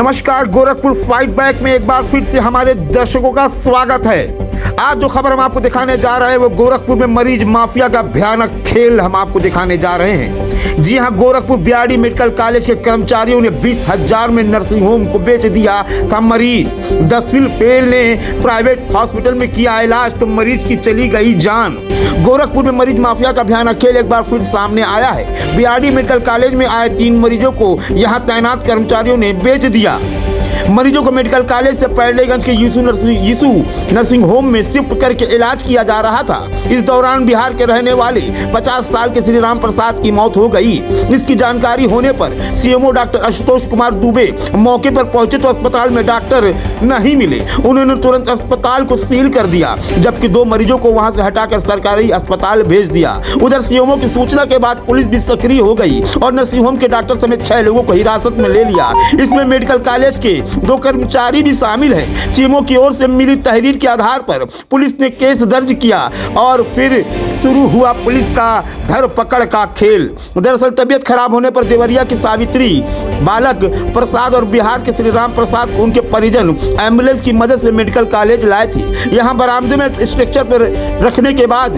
नमस्कार, Gorakhpur fight back में एक बार फिर से हमारे दर्शकों का स्वागत है। आज जो खबर हम आपको दिखाने जा रहे हैं वो गोरखपुर में मरीज माफिया का भयानक खेल हम आपको दिखाने जा रहे हैं। जी हां, गोरखपुर बीआरडी मेडिकल कॉलेज के कर्मचारियों ने 20,000 में नर्सिंग होम को बेच दिया था मरीज। 10वीं फेल ने प्राइवेट हॉस्पिटल में किया इलाज तो मरीज की चली गई जान। गोरखपुर में मरीज माफिया का भयानक खेल एक बार फिर सामने आया है। बीआरडी मेडिकल कॉलेज में आए 3 मरीजों को यहां तैनात कर्मचारियों ने बेच दिया। मरीजों को मेडिकल कॉलेज से पैरलेगंज के यीशु नर्सिंग होम में शिफ्ट करके इलाज किया जा रहा था। इस दौरान बिहार के रहने वाले 50 साल के श्री राम प्रसाद की मौत हो गई। इसकी जानकारी होने पर सीएमओ डॉक्टर आशुतोष कुमार दुबे मौके पर पहुंचे तो अस्पताल में डॉक्टर नहीं मिले। उन्होंने तुरंत अस्पताल को सील कर दिया, जबकि 2 मरीजों को वहां से हटाकर सरकारी अस्पताल भेज दिया। उधर सीएमओ की सूचना के बाद पुलिस भी सक्रिय हो गई और नर्सिंग होम के डॉक्टर समेत 6 लोगों को हिरासत में ले लिया। इसमें मेडिकल कॉलेज के 2 कर्मचारी भी शामिल हैं। सीएमओ की ओर से मिली तहरीर के आधार पर पुलिस ने केस दर्ज किया और फिर शुरू हुआ पुलिस का धर पकड़ का खेल। दरअसल तबीयत खराब होने पर देवरिया की सावित्री बालक प्रसाद और बिहार के श्री राम प्रसाद को उनके परिजन एम्बुलेंस की मदद से मेडिकल कॉलेज लाए थे। यहाँ बरामदे में स्ट्रक्चर पर रखने के बाद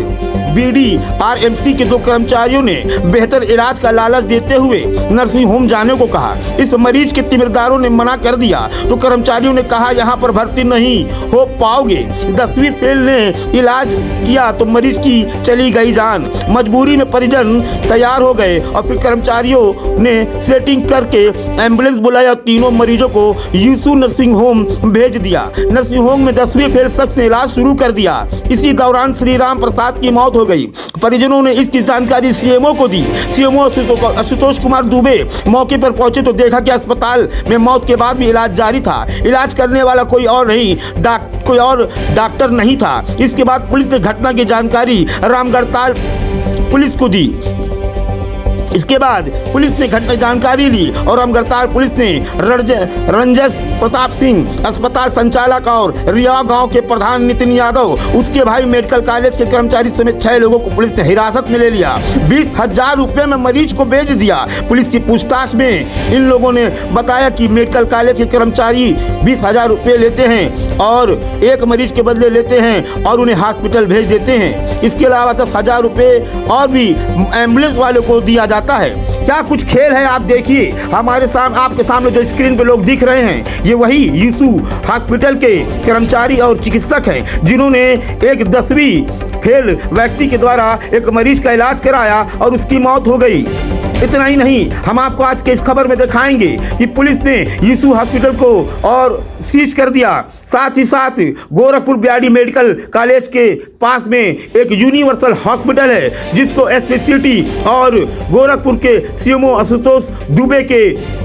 बीडीआरएमसी के 2 कर्मचारियों ने बेहतर इलाज का लालच देते हुए नर्सिंग होम जाने को कहा। इस मरीज के तिमिरदारों ने मना कर दिया तो कर्मचारियों ने कहा यहाँ पर भर्ती नहीं हो पाओगे। 10वीं फेल ने इलाज किया तो मरीज की चली गई जान। मजबूरी में परिजन तैयार हो गए और फिर कर्मचारियों ने सेटिंग करके एम्बुलेंस बुलाया। तीनों मरीजों को यीशु नर्सिंग होम भेज दिया। नर्सिंग होम में 10वीं फेल शख्स ने इलाज शुरू कर दिया। इसी दौरान श्री राम प्रसाद की मौत हो गई। परिजनों ने इसकी जानकारी सीएमओ को दी। सीएमओ आशुतोष कुमार दुबे मौके पर पहुंचे तो देखा कि अस्पताल में मौत के बाद भी इलाज जारी था। इलाज करने वाला कोई और डॉक्टर नहीं था। इसके बाद पुलिस ने घटना की जानकारी रामगढ़ताल पुलिस को दी। इसके बाद पुलिस ने घटना जानकारी ली और रामगढ़ताल पुलिस ने रंजस प्रताप सिंह अस्पताल संचालक और रिया गांव के प्रधान नितिन यादव, उसके भाई मेडिकल कॉलेज के कर्मचारी समेत 6 लोगों को पुलिस ने हिरासत में ले लिया। 20,000 रुपये में मरीज को बेच दिया। पुलिस की पूछताछ में इन लोगों ने बताया कि मेडिकल कॉलेज के कर्मचारी 20,000 रुपये लेते हैं और एक मरीज के बदले लेते हैं और उन्हें हॉस्पिटल भेज देते हैं। इसके अलावा 10,000 रुपये और भी एम्बुलेंस वालों को दिया जाता है। क्या कुछ खेल है आप देखिए। हमारे सामने आपके सामने जो स्क्रीन पे लोग दिख रहे हैं ये वही यीशु हॉस्पिटल के कर्मचारी और चिकित्सक हैं जिन्होंने एक 10वीं फेल व्यक्ति के द्वारा एक मरीज का इलाज कराया और उसकी मौत हो गई। इतना ही नहीं, हम आपको आज के इस खबर में दिखाएंगे कि पुलिस ने यीशु हॉस्पिटल को और सीज कर दिया। साथ ही साथ गोरखपुर बीआरडी मेडिकल कॉलेज के पास में एक यूनिवर्सल हॉस्पिटल है जिसको एसपी सिटी और गोरखपुर के सीएमओ आशुतोष दुबे के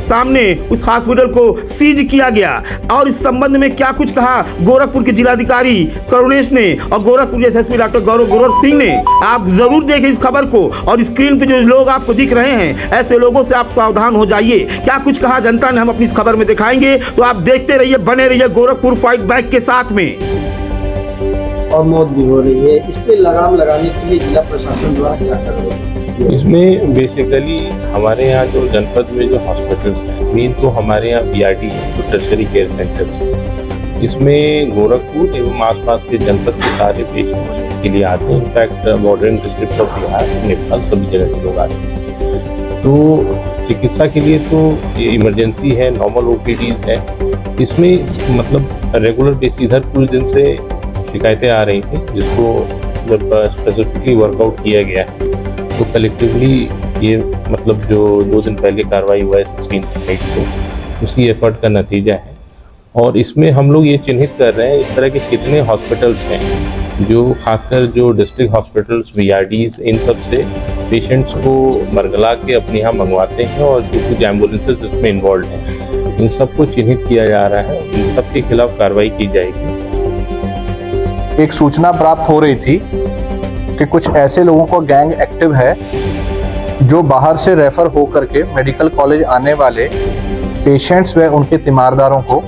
सामने उस हॉस्पिटल को सीज किया गया। और इस संबंध में क्या कुछ कहा गोरखपुर के जिलाधिकारी करुणेश ने और गोरखपुर के एसएसपी डॉक्टर गौरव सिंह ने, आप जरूर देखें इस खबर को। और स्क्रीन पे जो लोग आपको दिख रहे हैं ऐसे लोगों से आप सावधान हो जाइए। क्या कुछ कहा जनता ने हम अपनी इस खबर में दिखाएंगे, तो आप देखते रहिए, बने रहिए गोरखपुर फाइट बैक के साथ में। और मौत भी हो रही है, इस पे लगाम लगाने के लिए जिला प्रशासन द्वारा क्या कर रहे हैं? इसमें बेसिकली हमारे यहाँ जो जनपद में जो हॉस्पिटल्स हैं, मेन तो हमारे यहाँ बीआरडी जो टर्शरी केयर सेंटर्स हैं, इसमें गोरखपुर एवं आसपास के जनपद के सारे पेशेंट्स के लिए आते हैं। In fact bordering district of Bihar, Nepal, सभी जगह के लोग आते हैं। तो चिकित्सा के लिए तो ये इमरजेंसी है, नॉर्मल ओपीडीज है। इसमें मतलब रेगुलर बेसिस इधर कुछ दिन से शिकायतें आ रही थी, जिसको जब स्पेसिफिकली वर्कआउट किया गया है तो कलेक्टिवली ये मतलब जो 2 दिन पहले कार्रवाई हुआ है 16 को, उसी एफर्ट का नतीजा है। और इसमें हम लोग ये चिन्हित कर रहे हैं इस तरह के कितने हॉस्पिटल्स हैं जो खासकर जो डिस्ट्रिक्ट हॉस्पिटल्स बीआरडीज इन सब से पेशेंट्स को मरगला के अपने यहाँ मंगवाते हैं और जो कुछ एम्बुलेंसेज इसमें इन्वॉल्व हैं, इन सबको चिन्हित किया जा रहा है। इन सब के खिलाफ कार्रवाई की जाएगी। एक सूचना प्राप्त हो रही थी कि कुछ ऐसे लोगों का गैंग एक्टिव है जो बाहर से रेफर हो करके मेडिकल कॉलेज आने वाले पेशेंट्स व उनके तीमारदारों को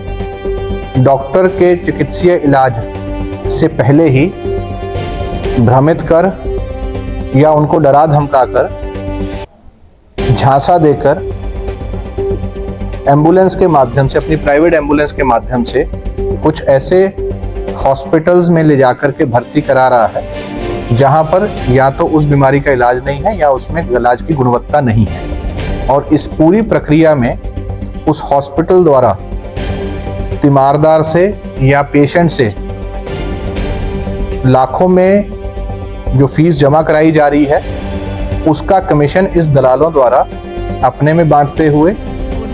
डॉक्टर के चिकित्सीय इलाज से पहले ही भ्रमित कर या उनको डरा धमका कर, झांसा देकर एम्बुलेंस के माध्यम से, अपनी प्राइवेट एम्बुलेंस के माध्यम से कुछ ऐसे हॉस्पिटल्स में ले जाकर के भर्ती करा रहा है जहां पर या तो उस बीमारी का इलाज नहीं है या उसमें इलाज की गुणवत्ता नहीं है। और इस पूरी प्रक्रिया में उस हॉस्पिटल द्वारा तीमारदार से या पेशेंट से लाखों में जो फीस जमा कराई जा रही है उसका कमीशन इस दलालों द्वारा अपने में बांटते हुए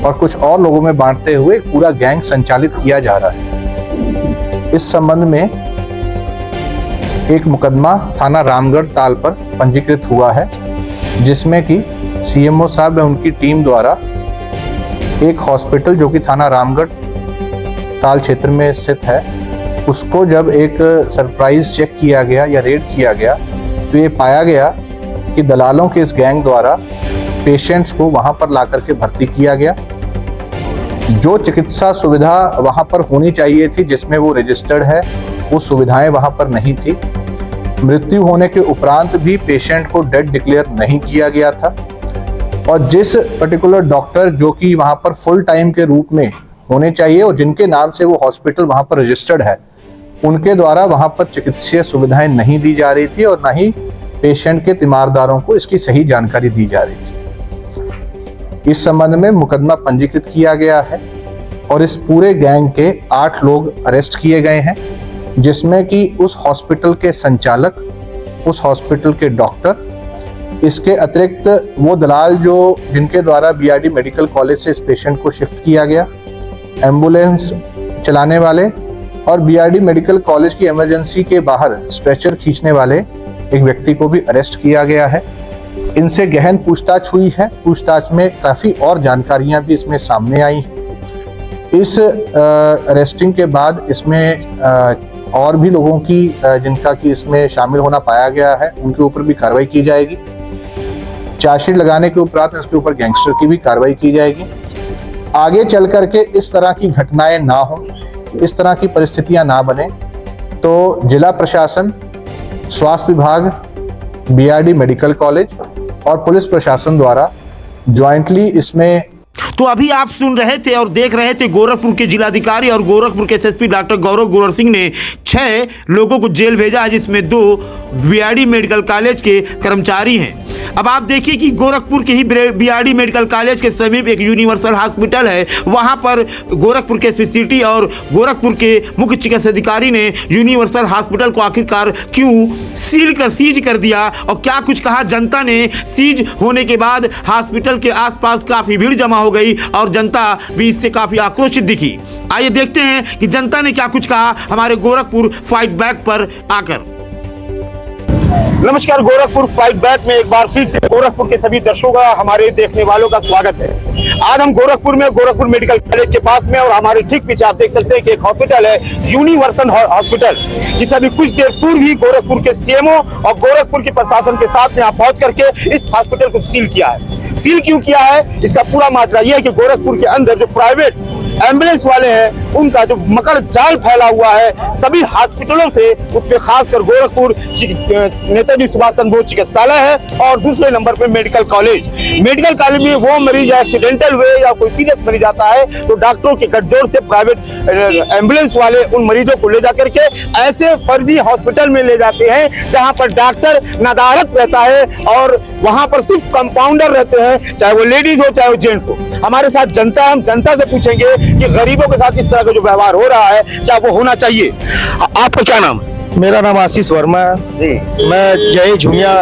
और कुछ और लोगों में बांटते हुए पूरा गैंग संचालित किया जा रहा है। इस संबंध में एक मुकदमा थाना रामगढ़ ताल पर पंजीकृत हुआ है, जिसमें कि सीएमओ साहब या उनकी टीम द्वारा एक हॉस्पिटल जो कि थाना रामगढ़ ताल क्षेत्र में स्थित है, उसको जब एक सरप्राइज चेक किया गया या रेड किया गया तो ये पाया गया कि दलालों के इस गैंग द्वारा पेशेंट्स को वहां पर लाकर के भर्ती किया गया। जो चिकित्सा सुविधा वहां पर होनी चाहिए थी जिसमें वो रजिस्टर्ड है, वो सुविधाएं वहां पर नहीं थी। मृत्यु होने के उपरांत भी पेशेंट को डेड डिक्लेयर नहीं किया गया था। और जिस पर्टिकुलर डॉक्टर जो कि वहां पर फुल टाइम के रूप में होने चाहिए और जिनके नाम से वो हॉस्पिटल वहां पर रजिस्टर्ड है, उनके द्वारा वहां पर चिकित्सीय सुविधाएं नहीं दी जा रही थी और ना ही पेशेंट के तीमारदारों को इसकी सही जानकारी दी जा रही थी। इस संबंध में मुकदमा पंजीकृत किया गया है और इस पूरे गैंग के 8 लोग अरेस्ट किए गए हैं, जिसमें कि उस हॉस्पिटल के संचालक, उस हॉस्पिटल के डॉक्टर, इसके अतिरिक्त वो दलाल जिनके द्वारा बीआरडी मेडिकल कॉलेज से इस पेशेंट को शिफ्ट किया गया, एम्बुलेंस चलाने वाले और बीआरडी मेडिकल कॉलेज की इमरजेंसी के बाहर स्ट्रेचर खींचने वाले एक व्यक्ति को भी अरेस्ट किया गया है। इनसे गहन पूछताछ हुई है। पूछताछ में काफ़ी और जानकारियां भी इसमें सामने आई हैं। इस अरेस्टिंग के बाद इसमें और भी लोगों की जिनका कि इसमें शामिल होना पाया गया है, उनके ऊपर भी कार्रवाई की जाएगी। चार्जशीट लगाने के उपरांत इसके ऊपर गैंगस्टर की भी कार्रवाई की जाएगी। आगे चल करके इस तरह की घटनाएं ना हो, इस तरह की परिस्थितियां ना बने, तो जिला प्रशासन, स्वास्थ्य विभाग, बीआरडी मेडिकल कॉलेज और पुलिस प्रशासन द्वारा ज्वाइंटली इसमें। तो अभी आप सुन रहे थे और देख रहे थे गोरखपुर के जिलाधिकारी और गोरखपुर के एसएसपी डॉक्टर गौरव गुरर सिंह ने 6 लोगों को जेल भेजा है, जिसमें 2 बीआरडी मेडिकल कॉलेज के कर्मचारी हैं। अब आप देखिए कि गोरखपुर के ही बीआरडी मेडिकल कॉलेज के समीप एक यूनिवर्सल हॉस्पिटल है, वहां पर गोरखपुर के एसपी सिटी और गोरखपुर के मुख्य चिकित्सा अधिकारी ने यूनिवर्सल हॉस्पिटल को आखिरकार क्यों सीज कर दिया और क्या कुछ कहा। जनता ने सीज होने के बाद हॉस्पिटल के आसपास काफी भीड़ जमा हो गई और जनता भी इससे काफी आक्रोशित दिखी। आइए देखते हैं कि जनता ने क्या कुछ कहा हमारे गोरखपुर फाइट बैक पर आकर। नमस्कार, गोरखपुर फाइट बैक में एक बार फिर से गोरखपुर के सभी दर्शकों का, हमारे देखने वालों का स्वागत है। आज हम गोरखपुर में गोरखपुर मेडिकल कॉलेज के पास में और हमारे ठीक पीछे आप देख सकते हैं कि एक हॉस्पिटल है, यूनिवर्सल हॉस्पिटल, जिसे अभी कुछ देर पूर्व ही गोरखपुर के सीएमओ और गोरखपुर के प्रशासन के साथ में यहाँ पहुंच करके इस हॉस्पिटल को सील किया है। सील क्यों किया है, इसका पूरा माजरा यह है कि गोरखपुर के अंदर जो प्राइवेट एम्बुलेंस वाले हैं, उनका जो मकर जाल फैला हुआ है सभी हॉस्पिटलों से, उस पर खासकर गोरखपुर नेताजी सुभाष चंद्र बोस चिकित्सालय है और दूसरे नंबर पे मेडिकल कॉलेज में वो मरीज एक्सीडेंटल हुए या कोई सीरियस मरीज आता है तो डॉक्टरों के गठजोड़ से प्राइवेट एम्बुलेंस वाले उन मरीजों को ले जाकर के ऐसे फर्जी हॉस्पिटल में ले जाते हैं जहां पर डॉक्टर नदारत रहता है और वहां पर सिर्फ कंपाउंडर रहते हैं, चाहे वो लेडीज हो चाहे वो जेंट्स हो। हमारे साथ जनता, हम जनता से पूछेंगे कि गरीबों के साथ इस तरह का जो व्यवहार हो रहा है क्या वो होना चाहिए। आपका क्या नाम? मेरा नाम आशीष वर्मा है। मैं यही झुमिया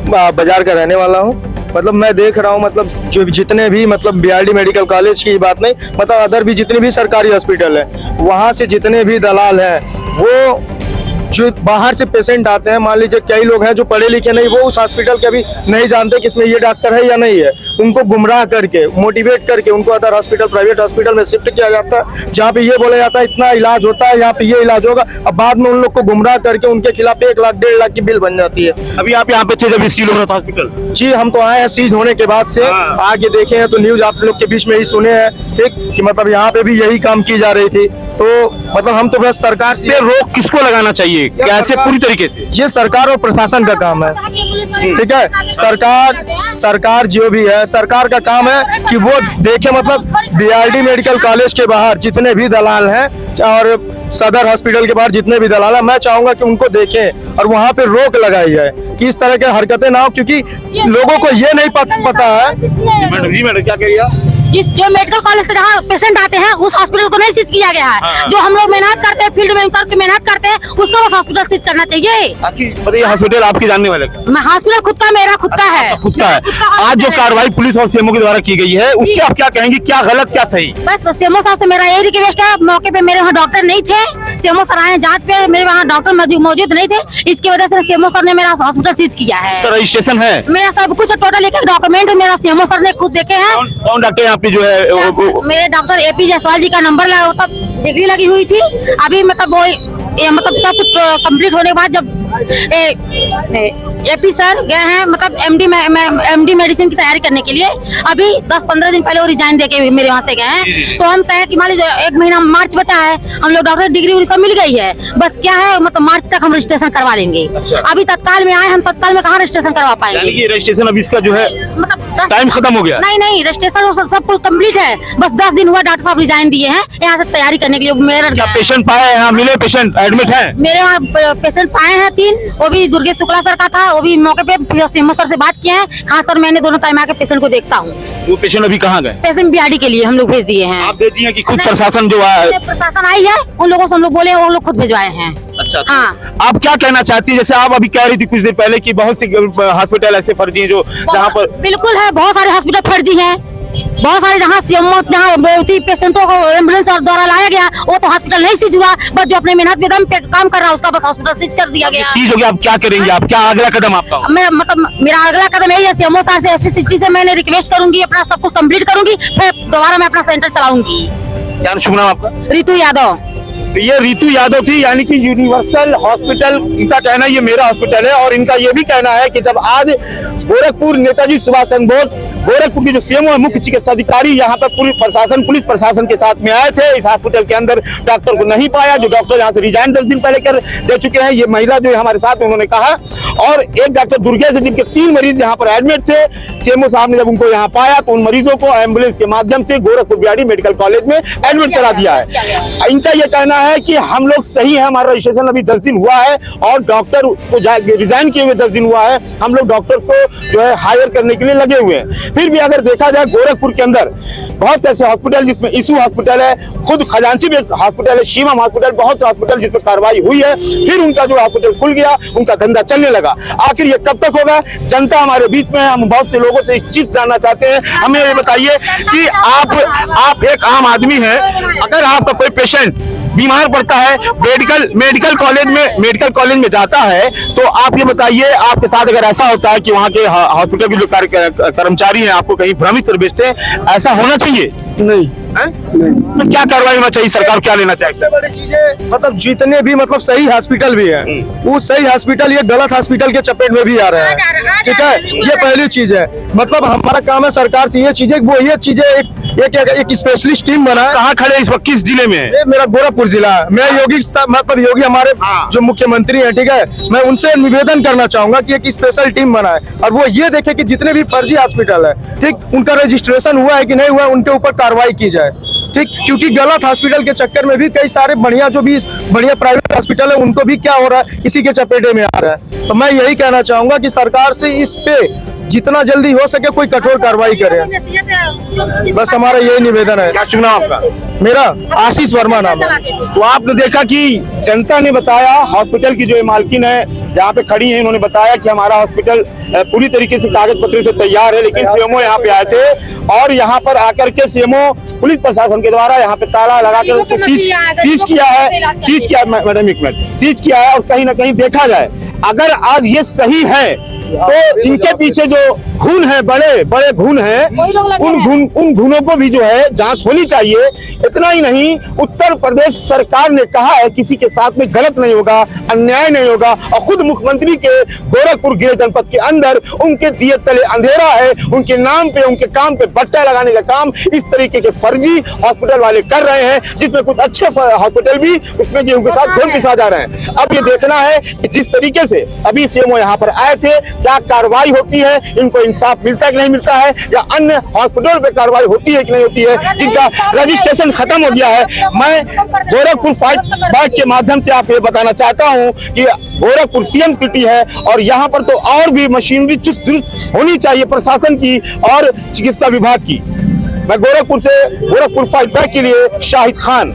बाजार का रहने वाला हूँ। मतलब मैं देख रहा हूँ, मतलब जो जितने भी मतलब बीआरडी मेडिकल कॉलेज की बात नहीं, मतलब अदर भी जितने भी सरकारी हॉस्पिटल है, वहाँ से जितने भी दलाल हैं वो जो बाहर से पेशेंट आते हैं, मान लीजिए कई लोग हैं जो पढ़े लिखे नहीं, वो उस हॉस्पिटल के अभी नहीं जानते कि इसमें ये डॉक्टर है या नहीं है, उनको गुमराह करके मोटिवेट करके उनको अदर हॉस्पिटल, प्राइवेट हॉस्पिटल में शिफ्ट किया जाता है, जहाँ पे ये बोला जाता है इतना इलाज होता है, यहाँ पे ये इलाज होगा। अब बाद में उन लोग को गुमराह करके उनके खिलाफ 1 लाख 1.5 लाख की बिल बन जाती है। अभी आप यहाँ पे थे जब सील हो रहा था हॉस्पिटल? जी, हम तो आए हैं सीज होने के बाद से। आगे देखे हैं तो न्यूज आप लोग के बीच में ही सुने हैं, ठीक, कि मतलब यहाँ पे भी यही काम की जा रही थी। तो मतलब हम तो बस सरकार से पे रोक किसको लगाना चाहिए, कैसे पूरी तरीके से? ये सरकार और प्रशासन का काम है, ठीक है। सरकार जो भी है, सरकार का काम है कि वो देखे मतलब बीआरडी मेडिकल कॉलेज के बाहर जितने भी दलाल हैं और सदर हॉस्पिटल के बाहर जितने भी दलाल हैं, मैं चाहूंगा कि उनको देखें और वहां पे रोक लगाई जाए कि इस तरह के हरकतें ना हो, क्योंकि लोगों को ये नहीं पता है। मैडम क्या कह रही है? जो मेडिकल कॉलेज से जहाँ पेशेंट आते हैं उस हॉस्पिटल को नहीं सीज किया गया है। जो हम लोग मेहनत करते हैं, फील्ड में उतर के मेहनत करते हैं, उसको बस हॉस्पिटल सीज करना चाहिए। ये हॉस्पिटल आपके जानने वाले का? मैं हॉस्पिटल खुद का, मेरा खुद का है। खुद का है। आज जो कार्रवाई पुलिस और सीएमओ के द्वारा की गई है उसके आप क्या कहेंगे, क्या गलत क्या सही? बस सीएमओ साहब से मेरा यही रिक्वेस्ट है, मौके पे मेरे वहाँ डॉक्टर नहीं थे, सीएमओ सर आए जांच पे, मेरे वहाँ डॉक्टर मौजूद नहीं थे, इसकी वजह से सीएमओ सर ने मेरा हॉस्पिटल सीज किया है। तो रजिस्ट्रेशन है मेरा सब कुछ टोटल एक डॉक्यूमेंट मेरा सीएमओ सर ने खुद देखे हैं। कौन डॉक्टर यहाँ पे जो है मेरे डॉक्टर एपी जायसवाल जी का नंबर लगा, तब डिग्री लगी हुई थी। अभी मतलब वो मतलब सब कुछ कंप्लीट होने के बाद जब एपी सर गए हैं मतलब एमडी मेडिसिन की तैयारी करने के लिए, अभी 10-15 दिन पहले वो रिजाइन देके मेरे वहाँ से गए हैं। तो हम कहे कि मान लीजिए 1 महीना मार्च बचा है, हम लोग डॉक्टर डिग्री सब मिल गई है, बस क्या है मतलब मार्च तक हम रजिस्ट्रेशन करवा लेंगे। अभी तत्काल में आए, हम तत्काल में कहाँ रजिस्ट्रेशन करवा पाएंगे? रजिस्ट्रेशन अभी इसका जो है मतलब टाइम खत्म हो गया? नहीं रजिस्ट्रेशन सब कुछ कम्प्लीट है, बस 10 दिन हुआ डॉक्टर साहब रिजाइन दिए हैं यहाँ से तैयारी करने के लिए। मेरठ गए। पेशेंट पाए यहाँ मिले, पेशेंट एडमिट है मेरे वहाँ पेशेंट पाए हैं 3, वो भी दुर्गेश शुक्ला सर का था, वो भी मौके पे सीएमओ सर से बात किए हैं। हाँ सर, मैंने दोनों टाइम आके पेशेंट को देखता हूँ। वो पेशेंट अभी कहाँ गए? पेशेंट बीआरडी के लिए हम लोग भेज दिए हैं। आप भेज दिए कि खुद नहीं, प्रशासन जो है? प्रशासन आई है, उन लोगों से हम लोग बोले, वो लोग खुद भिजवाए हैं। अच्छा हाँ। आप क्या कहना चाहती है, जैसे आप अभी कह रही थी कुछ देर पहले कि बहुत सी हॉस्पिटल ऐसे फर्जी हैं जो जहाँ पर? बिल्कुल है, बहुत सारे हॉस्पिटल फर्जी हैं, बहुत सारे जहाँ पेशेंटों को एम्बुलेंस द्वारा लाया गया, वो तो हॉस्पिटल नहीं सीज हुआ, बस जो अपने मेहनत बेदम पे काम कर रहा है उसका बस हॉस्पिटल सीज कर दिया गया। सीज हो गया, आप क्या करेंगे? आप क्या अगला कदम आपका? मेरा अगला कदम यही है, सीएमओ साहब से एसपी सिटी से मैंने रिक्वेस्ट करूंगी, अपना सब कुछ कंप्लीट करूंगी, फिर दोबारा मैं अपना सेंटर चलाऊंगी। क्या शुभ नाम आपका? रितु यादव। तो ये रितु यादव थी, यानी कि यूनिवर्सल हॉस्पिटल, इनका कहना है ये मेरा हॉस्पिटल है, और इनका ये भी कहना है कि जब आज गोरखपुर नेताजी सुभाष चंद्र बोस गोरखपुर के जो सीएमओ है, मुख्य चिकित्सा अधिकारी यहाँ पर पुलिस प्रशासन के साथ में आए थे, इस हॉस्पिटल के अंदर डॉक्टर को नहीं पाया, जो डॉक्टर यहाँ से रिजाइन 10 दिन पहले कर दे चुके हैं। ये महिला जो हमारे साथ उन्होंने कहा, और एक डॉक्टर दुर्गेश से जिनके 3 मरीज यहाँ पर एडमिट थे, सीएमओ साहब ने जब उनको यहाँ पाया तो उन मरीजों को एम्बुलेंस के माध्यम से गोरखपुर बीआरडी मेडिकल कॉलेज में एडमिट करा दिया है। इनका ये कहना है कि हम लोग सही है, हमारा रजिस्ट्रेशन अभी 10 दिन हुआ है और डॉक्टर को रिजाइन किए हुए 10 दिन हुआ है, हम लोग डॉक्टर को जो है हायर करने के लिए लगे हुए हैं। फिर भी अगर देखा जाए गोरखपुर के अंदर बहुत से ऐसे हॉस्पिटल, जिसमें इशू हॉस्पिटल है, खुद खजांची में हॉस्पिटल है, शिवम हॉस्पिटल, बहुत से हॉस्पिटल जिसमें कार्रवाई हुई है, फिर उनका जो हॉस्पिटल खुल गया, उनका धंधा चलने लगा। आखिर ये कब तक होगा? जनता हमारे बीच में, हम बहुत से लोगों से एक चीज जानना चाहते हैं, हमें ये बताइए कि आप एक आम आदमी हैं, अगर आपका कोई पेशेंट बीमार पड़ता है, मेडिकल कॉलेज में जाता है, तो आप ये बताइए, आपके साथ अगर ऐसा होता है कि वहाँ के हॉस्पिटल के जो कर्मचारी हैं आपको कहीं भ्रमित कर भेजते हैं, ऐसा होना चाहिए? नहीं। तो क्या कार्रवाई होना चाहिए, सरकार क्या लेना चाहिए? सबसे बड़ी चीजें मतलब जितने भी मतलब सही हॉस्पिटल भी है, वो सही हॉस्पिटल ये गलत हॉस्पिटल के चपेट में भी आ रहा है, ठीक है। ये पहली चीज है, मतलब हमारा काम है सरकार से ये चीजें, वो ये चीजें एक स्पेशलिस्ट टीम बना। कहाँ खड़े इस वक्त, किस जिले में? ये मेरा गोरखपुर जिला है। मैं योगी हमारे जो मुख्यमंत्री हैं, ठीक है, मैं उनसे निवेदन करना चाहूंगा कि एक स्पेशल टीम बनाए और वो ये देखे कि जितने भी फर्जी हॉस्पिटल है, ठीक, उनका रजिस्ट्रेशन हुआ है कि नहीं हुआ, उनके ऊपर कार्रवाई की जाए, ठीक। क्योंकि गलत हॉस्पिटल के चक्कर में भी कई सारे बढ़िया प्राइवेट हॉस्पिटल है, उनको भी क्या हो रहा है, इसी के चपेटे में आ रहा है। तो मैं यही कहना चाहूंगा कि सरकार से इस पे जितना जल्दी हो सके कोई कठोर कार्रवाई करे, बस हमारा यही निवेदन है। क्या शुभ नाम आपका? मेरा आशीष वर्मा नाम है। तो आपने देखा कि जनता ने बताया, हॉस्पिटल की जो मालकिन है जहाँ पे खड़ी है, उन्होंने बताया कि हमारा हॉस्पिटल पूरी तरीके से कागज पत्र से तैयार है, लेकिन सीएमओ यहाँ पे आए थे और यहाँ पर आकर के सीएमओ पुलिस प्रशासन के द्वारा यहाँ पे ताला लगाकर उसको सीज किया है। मैडम एक मिनट, सीज किया है। और कहीं ना कहीं देखा जाए, अगर आज ये सही है तो इनके पीछे जो खून है, बड़े बड़े खून है, उन खूनों को भी जो है जांच होनी चाहिए। इतना ही नहीं, उत्तर प्रदेश सरकार ने कहा है किसी के साथ में गलत नहीं होगा, अन्याय नहीं होगा, और खुद मुख्यमंत्री के गोरखपुर गृह जनपद के अंदर उनके दिए तले अंधेरा है। उनके नाम पे, उनके काम पे बट्टा लगाने का काम इस तरीके के फर्जी हॉस्पिटल वाले कर रहे हैं, जिसमें कुछ अच्छे हॉस्पिटल भी उसमें जो उनके साथ घुल पिसा जा रहे हैं। अब ये देखना है कि जिस तरीके से अभी सीएमओ यहाँ पर आए थे, क्या कार्रवाई होती है, इनको इंसाफ मिलता है कि नहीं मिलता है, या अन्य हॉस्पिटल पे कार्रवाई होती है कि नहीं होती है, जिनका रजिस्ट्रेशन खत्म हो गया है। मैं गोरखपुर फाइट बैक के माध्यम से आप ये बताना चाहता हूँ कि गोरखपुर सीएम सिटी है और यहाँ पर तो और भी मशीनरी चुस्त दुरुस्त होनी चाहिए प्रशासन की और चिकित्सा विभाग की। मैं गोरखपुर से गोरखपुर फाइट बैक के लिए शाहिद खान।